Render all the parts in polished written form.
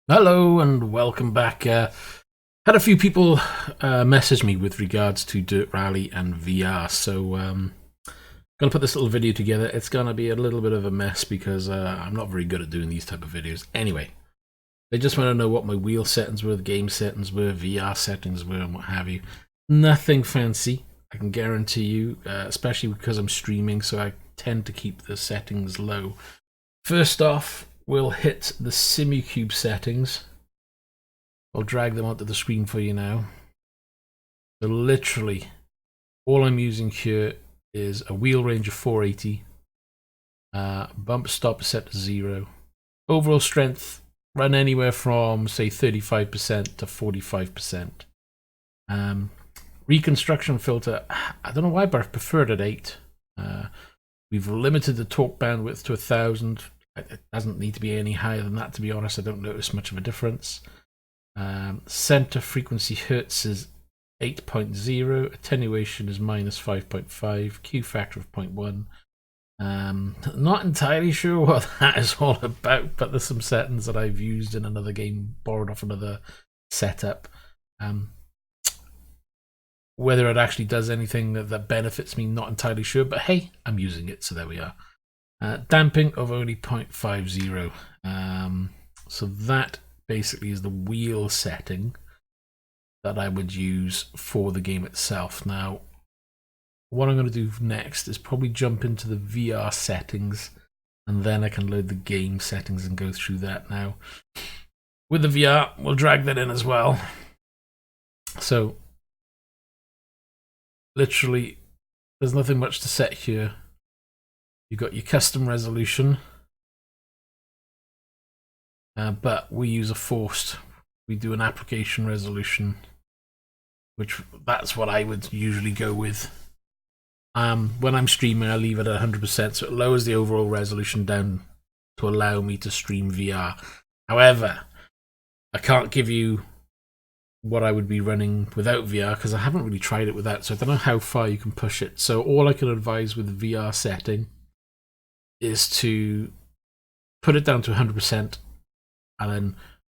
Hello and welcome back. Had a few people message me with regards to Dirt Rally and VR, so gonna put this little video together. It's gonna be a little bit of a mess because I'm not very good at doing these type of videos. Anyway, they just want to know what my wheel settings were, the game settings were, VR settings were, and what have you. Nothing fancy, I can guarantee you, especially because I'm streaming, so I tend to keep the settings low. First off, we'll hit the simucube settings. I'll drag them onto the screen for you now. So literally, all I'm using here is a wheel range of 480. Bump stop set to 0. Overall strength, run anywhere from, say, 35% to 45%. Reconstruction filter, I don't know why, but I prefer it at 8. We've limited the torque bandwidth to 1000. It doesn't need to be any higher than that, to be honest. I don't notice much of a difference. Center frequency hertz is 8.0. Attenuation is minus 5.5. Q factor of 0.1. Not entirely sure what that is all about, but there's some settings that I've used in another game, borrowed off another setup. Whether it actually does anything that benefits me, not entirely sure, but hey, I'm using it, so there we are. Damping of only 0.50. So that basically is the wheel setting that I would use for the game itself. Now, what I'm going to do next is probably jump into the VR settings, and then I can load the game settings and go through that. Now, with the VR, we'll drag that in as well. So, literally, there's nothing much to set here. You've got your custom resolution, but we use a forced. We do an application resolution, which that's what I would usually go with. When I'm streaming, I leave it at 100%, so it lowers the overall resolution down to allow me to stream VR. However, I can't give you what I would be running without VR because I haven't really tried it without, so I don't know how far you can push it. So all I can advise with the VR setting is to put it down to 100% and then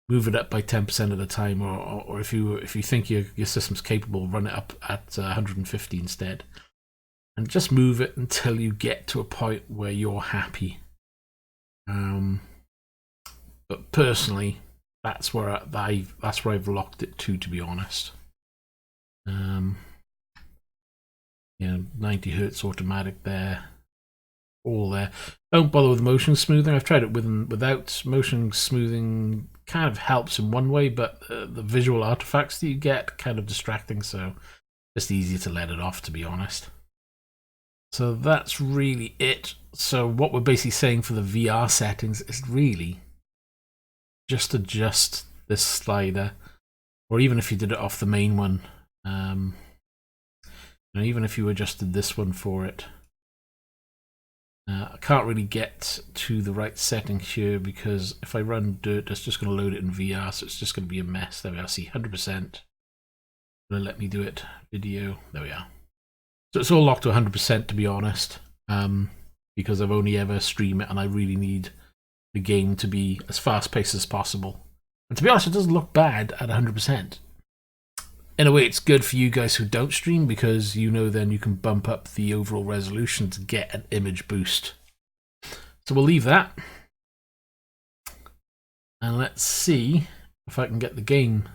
move it up by 10% at a time, or if you think your system's capable, run it up at 150 instead, and just move it until you get to a point where you're happy. But personally, that's where I've locked it to be honest. 90 hertz automatic there. All there. Don't bother with motion smoothing. I've tried it with and without. Motion smoothing kind of helps in one way, but the visual artifacts that you get kind of distracting, so just easier to let it off, to be honest. So that's really it. So what we're basically saying for the VR settings is really just adjust this slider, or even if you did it off the main one, and even if you adjusted this one for it. I can't really get to the right setting here because if I run Dirt, it's just going to load it in VR, so it's just going to be a mess. There we are. See, 100%. Going to let me do it. Video. There we are. So it's all locked to 100%, to be honest, because I've only ever streamed it, and I really need the game to be as fast-paced as possible. And to be honest, it doesn't look bad at 100%. In a way, it's good for you guys who don't stream because then you can bump up the overall resolution to get an image boost. So we'll leave that. And let's see if I can get the game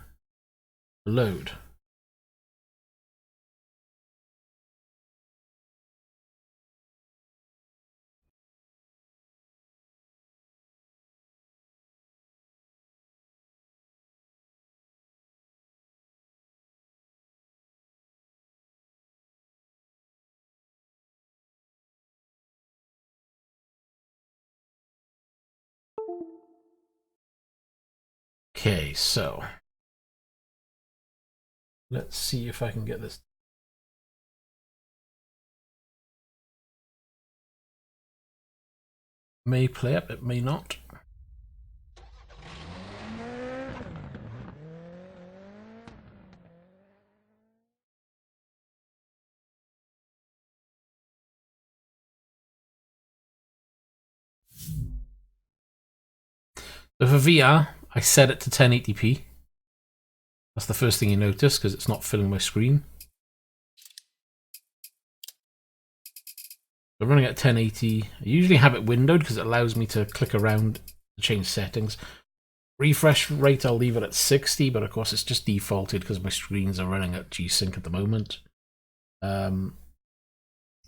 to load. Okay, so let's see if I can get this. May play up, it may not. So for VR, I set it to 1080p. That's the first thing you notice because it's not filling my screen. So running at 1080. I usually have it windowed because it allows me to click around to change settings. Refresh rate, I'll leave it at 60, but of course it's just defaulted because my screens are running at G-Sync at the moment.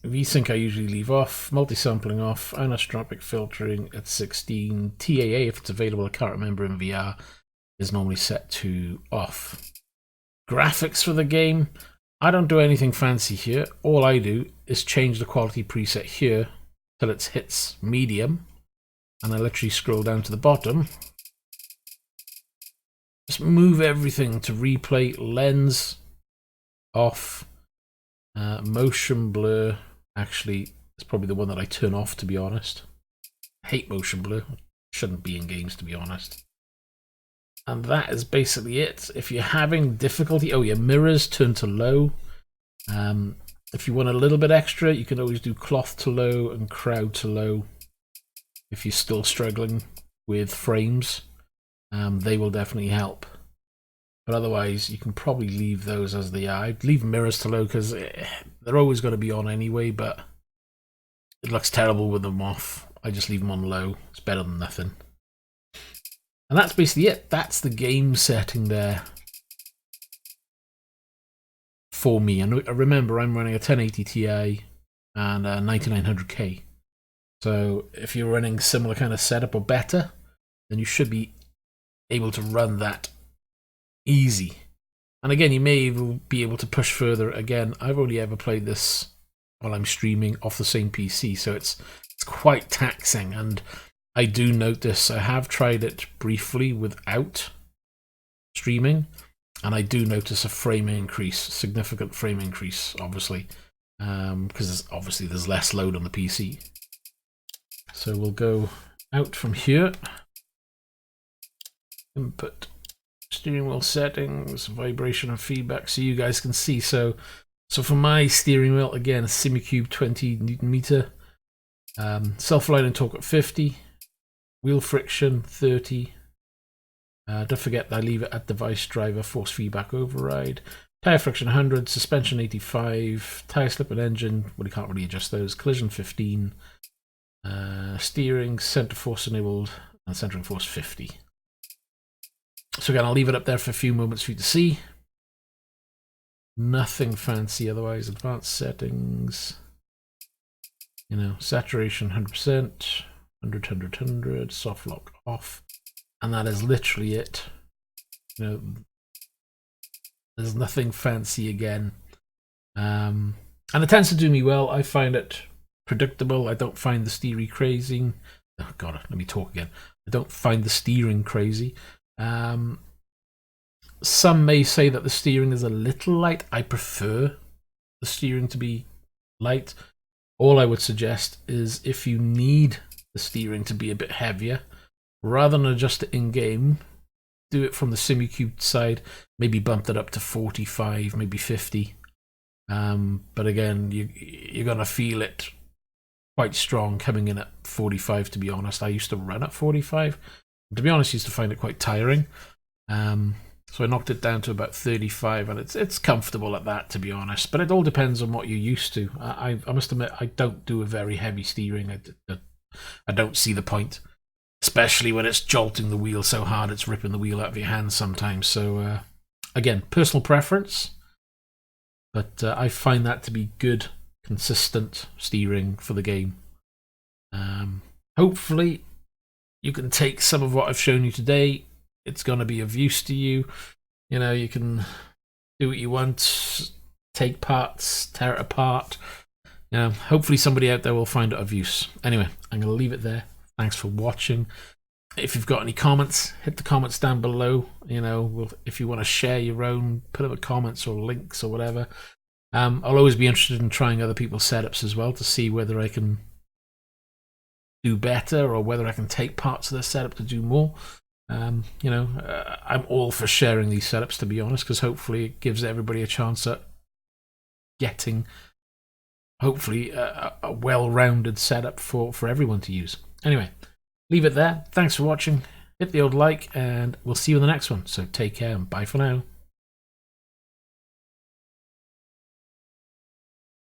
V-Sync I usually leave off, multi-sampling off, anisotropic filtering at 16, TAA if it's available, I can't remember in VR, is normally set to off. Graphics for the game, I don't do anything fancy here. All I do is change the quality preset here till it hits medium, and I literally scroll down to the bottom. Just move everything to replay, lens off, motion blur. Actually, it's probably the one that I turn off, to be honest. I hate motion blur. Shouldn't be in games, to be honest. And that is basically it. If you're having difficulty, oh, your mirrors turn to low. If you want a little bit extra, you can always do cloth to low and crowd to low. If you're still struggling with frames, they will definitely help. But otherwise, you can probably leave those as they are. I'd leave mirrors to low because they're always going to be on anyway, but it looks terrible with them off. I just leave them on low. It's better than nothing. And that's basically it. That's the game setting there for me. And remember, I'm running a 1080 Ti and a 9900K. So if you're running similar kind of setup or better, then you should be able to run that easy. And again, you may even be able to push further. Again, I've only ever played this while I'm streaming off the same PC, so it's quite taxing. And I do notice, I have tried it briefly without streaming, and I do notice a frame increase, significant frame increase, obviously, because obviously there's less load on the PC. So we'll go out from here, input, steering wheel settings, vibration and feedback, so you guys can see. So for my steering wheel, again, a simucube 20 Newton meter, self-aligning torque at 50, wheel friction 30. Don't forget I leave it at device driver, force feedback override, tire friction 100, suspension 85, tire slip and engine, well, you can't really adjust those, collision 15, steering, center force enabled, and centering force 50. So again, I'll leave it up there for a few moments for you to see. Nothing fancy otherwise. Advanced settings, you know, saturation 100%, 100, soft lock off, and that is literally it. You know, there's nothing fancy again, and it tends to do me well. I find it predictable. I don't find the steering crazy. Oh god, let me talk again. I don't find the steering crazy. Some may say that the steering is a little light. I prefer the steering to be light. All I would suggest is if you need the steering to be a bit heavier, rather than adjust it in game, do it from the simucube side, maybe bump it up to 45, maybe 50. But again, you're gonna feel it quite strong coming in at 45, to be honest. I used to run at 45. To be honest, I used to find it quite tiring. So I knocked it down to about 35, and it's comfortable at that, to be honest. But it all depends on what you're used to. I must admit, I don't do a very heavy steering. I don't see the point, especially when it's jolting the wheel so hard it's ripping the wheel out of your hands sometimes. So again, personal preference, but I find that to be good, consistent steering for the game. Hopefully you can take some of what I've shown you today. It's going to be of use to you. You know, you can do what you want, take parts, tear it apart. You know, hopefully somebody out there will find it of use. Anyway, I'm going to leave it there. Thanks for watching. If you've got any comments, hit the comments down below. You know, if you want to share your own, put up the comments or links or whatever. I'll always be interested in trying other people's setups as well to see whether I can do better or whether I can take parts of their setup to do more. You know, I'm all for sharing these setups, to be honest, because hopefully it gives everybody a chance at getting, hopefully, a well-rounded setup for everyone to use. Anyway, leave it there. Thanks for watching. hit the old like, and we'll see you in the next one. So take care and bye for now.